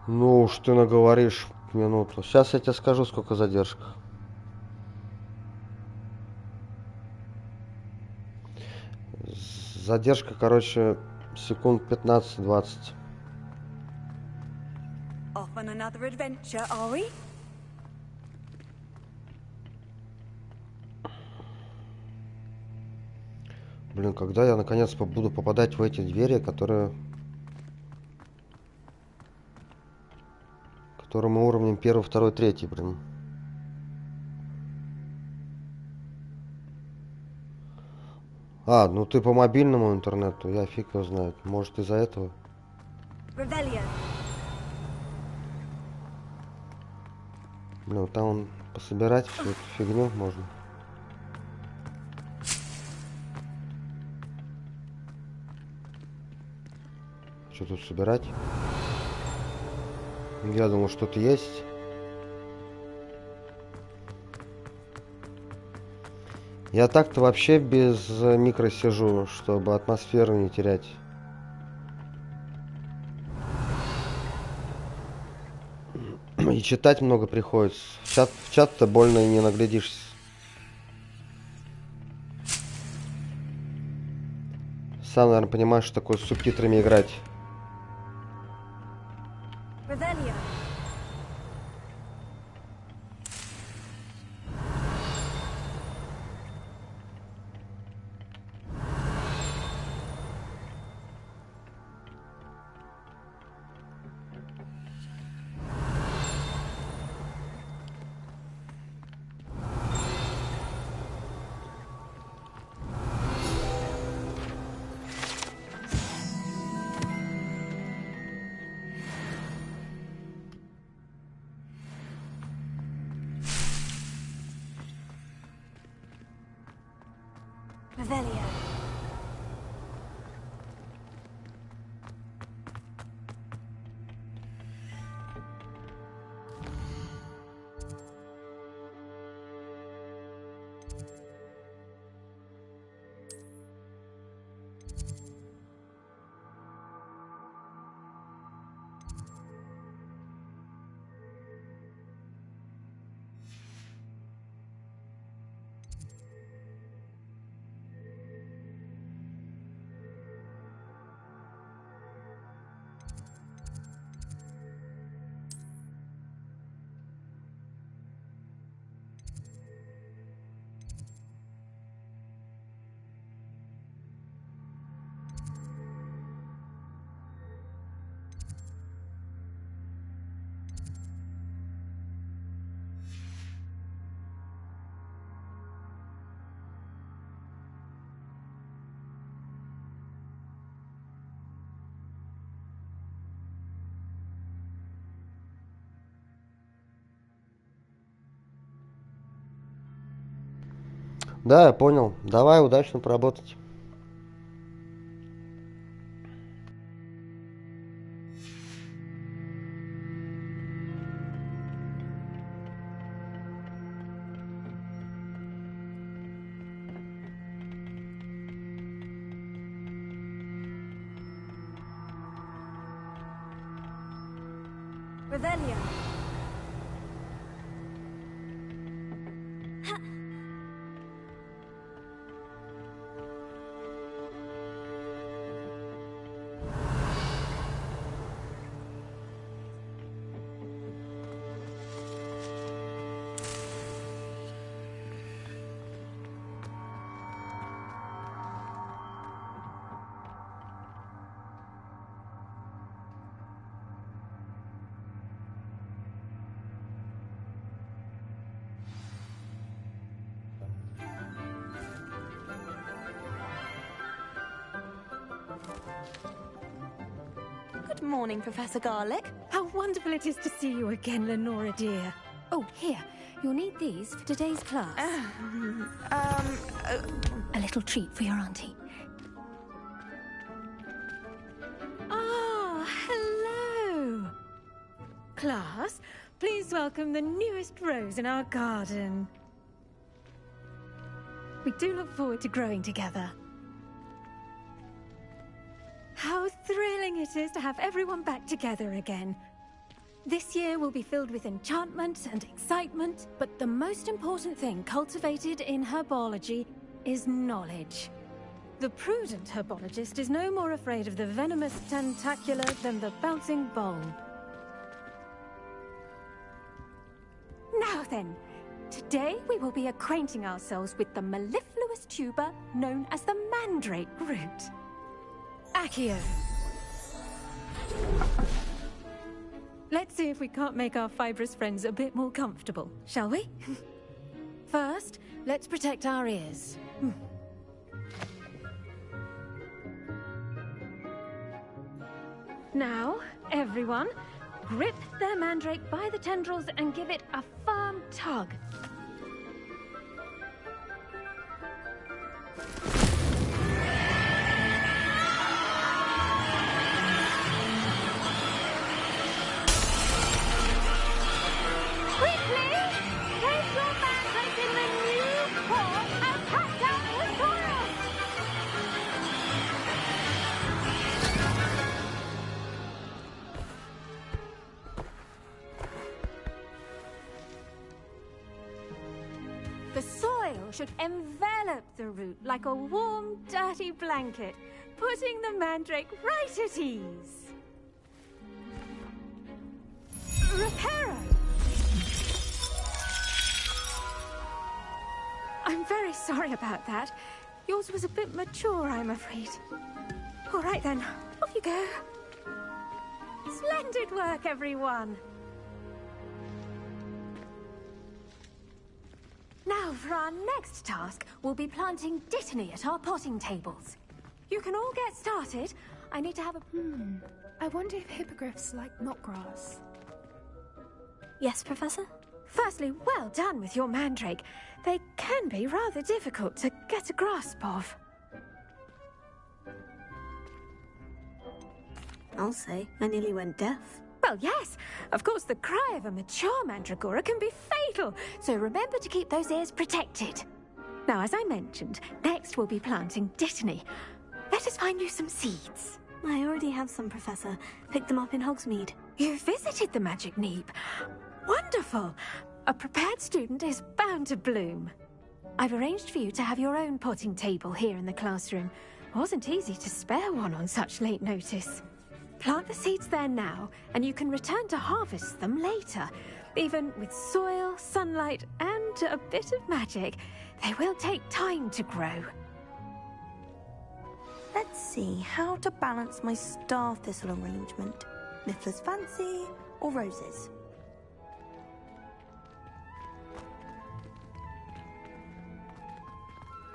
Ну уж ты наговоришь минуту. Сейчас я тебе скажу, сколько задержка. Задержка, короче, секунд 15-20. Off on another adventure, are we? Блин, когда я наконец буду попадать в эти двери, которые Который мы уровнем 1, 2, 3, блин. А, ну ты по мобильному интернету, я фиг его знает. Может из-за этого. Ну, там он пособирать всю эту фигню можно. Что тут собирать? Я думал, что-то есть. Я так-то вообще без микро сижу, чтобы атмосферу не терять. И читать много приходится. В чат-то больно и не наглядишься. Сам, наверное, понимаешь, что такое с субтитрами играть. Да, я понял. Давай, удачно поработать. Good morning, Professor Garlic. How wonderful it is to see you again, Lenora dear. Oh, here. You'll need these for today's class. A little treat for your auntie. Ah, hello. Class, please welcome the newest rose in our garden. We do look forward to growing together. How thrilling it is to have everyone back together again. This year will be filled with enchantment and excitement, but the most important thing cultivated in herbology is knowledge. The prudent herbologist is no more afraid of the venomous tentacular than the bouncing bulb. Now then, today we will be acquainting ourselves with the mellifluous tuber known as the mandrake root. Accio. Let's see if we can't make our fibrous friends a bit more comfortable, shall we? First, let's protect our ears. Now, everyone, grip their mandrake by the tendrils and give it a firm tug. The soil should envelop the root like a warm, dirty blanket, putting the mandrake right at ease. Reparo! I'm very sorry about that. Yours was a bit mature, I'm afraid. All right then, off you go. Splendid work, everyone. Now, for our next task, we'll be planting dittany at our potting tables. You can all get started. I need to have a... I wonder if hippogriffs like knotgrass. Yes, Professor? Firstly, well done with your mandrake. They can be rather difficult to get a grasp of. I'll say, I nearly went deaf. Well, yes. Of course, the cry of a mature mandragora can be fatal, so remember to keep those ears protected. Now, as I mentioned, next we'll be planting dittany. Let us find you some seeds. I already have some, Professor. Picked them up in Hogsmeade. You visited the Magic Neep. Wonderful. A prepared student is bound to bloom. I've arranged for you to have your own potting table here in the classroom. Wasn't easy to spare one on such late notice. Plant the seeds there now, and you can return to harvest them later. Even with soil, sunlight, and a bit of magic, they will take time to grow. Let's see how to balance my star thistle arrangement. Niffler's fancy or roses?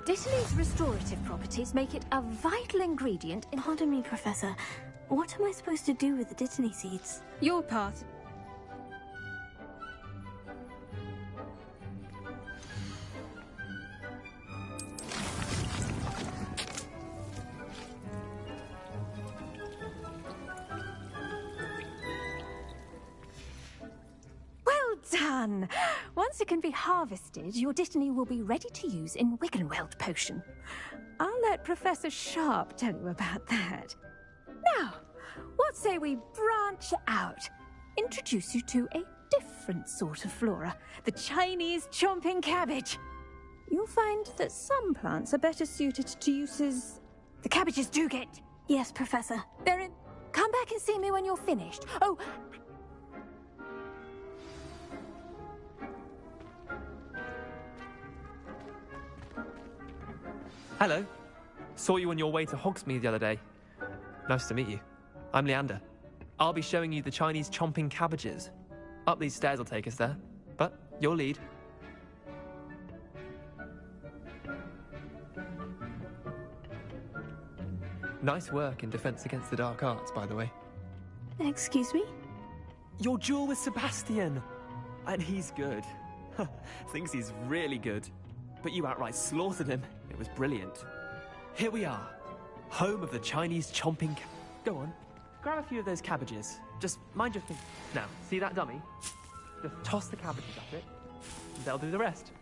Dittany's restorative properties make it a vital ingredient in... Pardon me, Professor. What am I supposed to do with the dittany seeds? Your part. Well done! Once it can be harvested, your dittany will be ready to use in Wiggenweld potion. I'll let Professor Sharp tell you about that. Now, what say we branch out? Introduce you to a different sort of flora, the Chinese chomping cabbage. You'll find that some plants are better suited to uses the cabbages do get. Yes, Professor. They're in... Come back and see me when you're finished. Oh... Hello. Saw you on your way to Hogsmeade the other day. Nice to meet you. I'm Leander. I'll be showing you the Chinese chomping cabbages. Up these stairs will take us there, but you'll lead. Nice work in Defense Against the Dark Arts, by the way. Excuse me? Your duel with Sebastian! And he's good. Thinks he's really good. But you outright slaughtered him. It was brilliant. Here we are. Home of the Chinese chomping... Go on. Grab a few of those cabbages. Just mind your thing. Now, see that dummy? Just toss the cabbages at it. And they'll do the rest.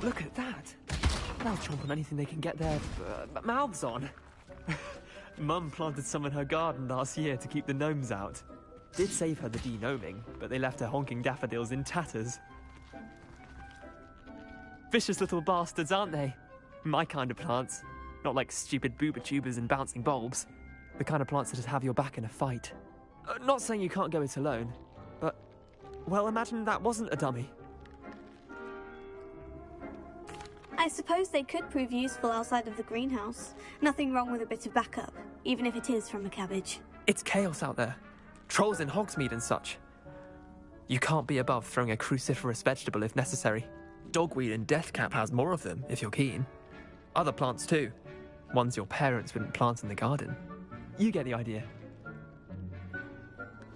Look at that. They'll chomp on anything they can get their mouths on. Mum planted some in her garden last year to keep the gnomes out. Did save her the de-gnoming, but they left her honking daffodils in tatters. Vicious little bastards, aren't they? My kind of plants. Not like stupid booba tubers and bouncing bulbs. The kind of plants that just have your back in a fight. Not saying you can't go it alone, but, well, imagine that wasn't a dummy. I suppose they could prove useful outside of the greenhouse. Nothing wrong with a bit of backup, even if it is from a cabbage. It's chaos out there. Trolls in Hogsmeade and such. You can't be above throwing a cruciferous vegetable if necessary. Dogweed and deathcap has more of them, if you're keen. Other plants too. Ones your parents wouldn't plant in the garden. You get the idea.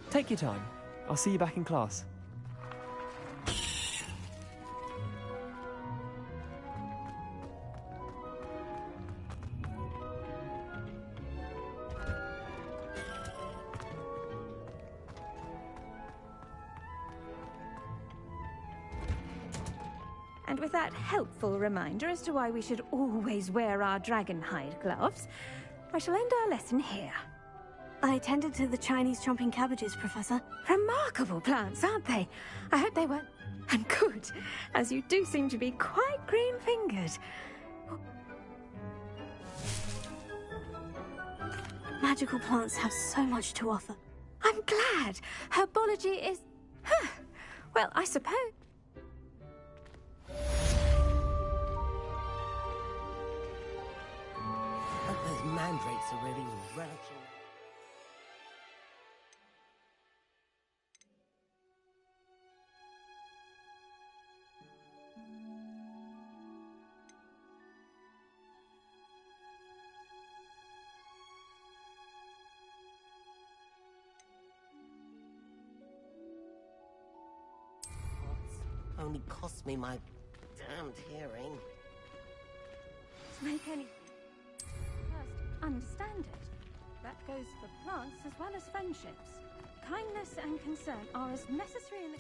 Take your time. I'll see you back in class. And with that helpful reminder as to why we should always wear our dragon hide gloves, I shall end our lesson here. I tended to the Chinese chomping cabbages, Professor. Remarkable plants, aren't they? I hope they weren't... And good, as you do seem to be quite green-fingered. Magical plants have so much to offer. I'm glad. Herbology is... Well, I suppose... Those mandrakes are really relishing. Only cost me my damned hearing. To make any... First, understand it. That goes for plants as well as friendships. Kindness and concern are as necessary in the...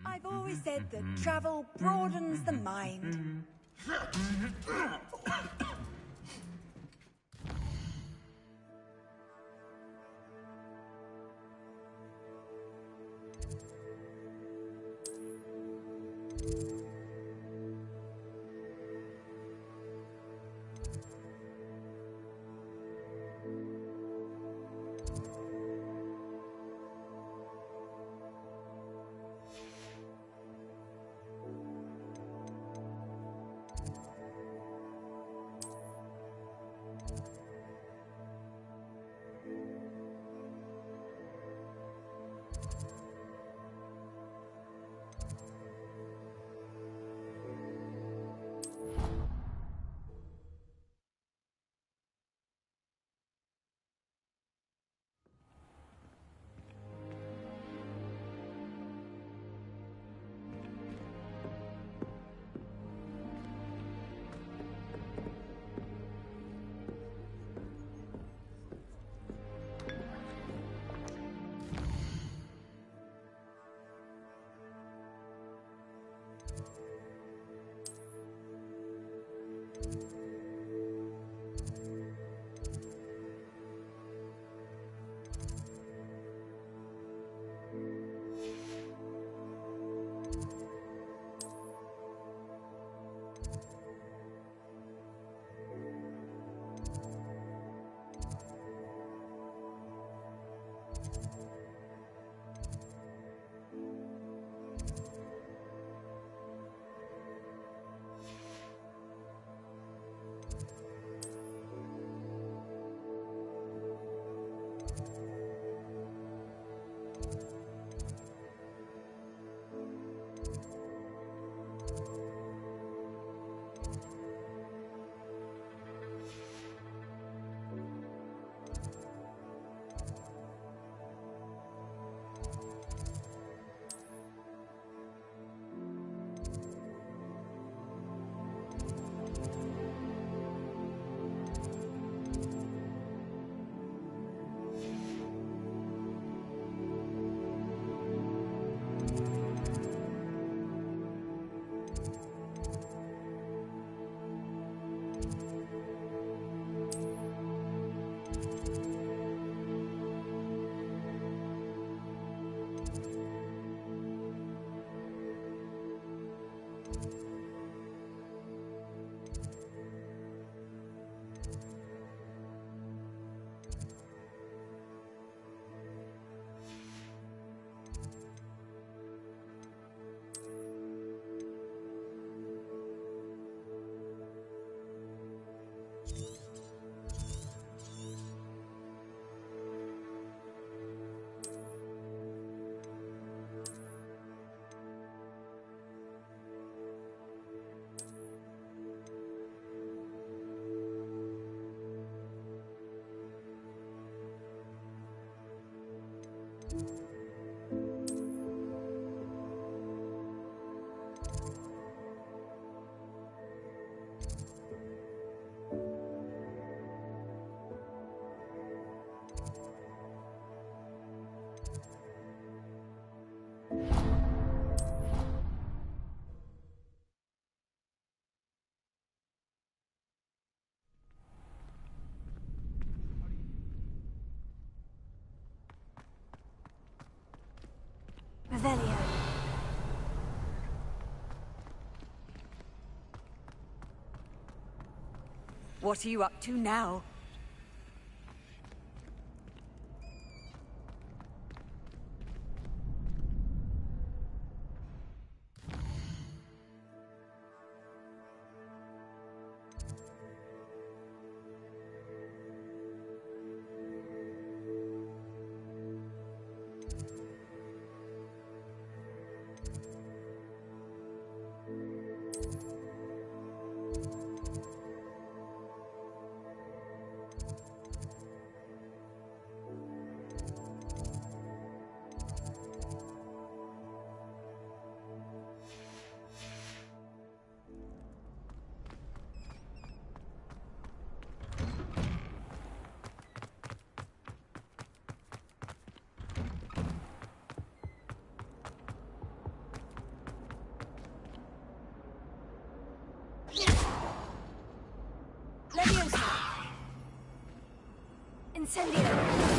I've always said that travel broadens the mind. Revelio. What are you up to now? Incendio.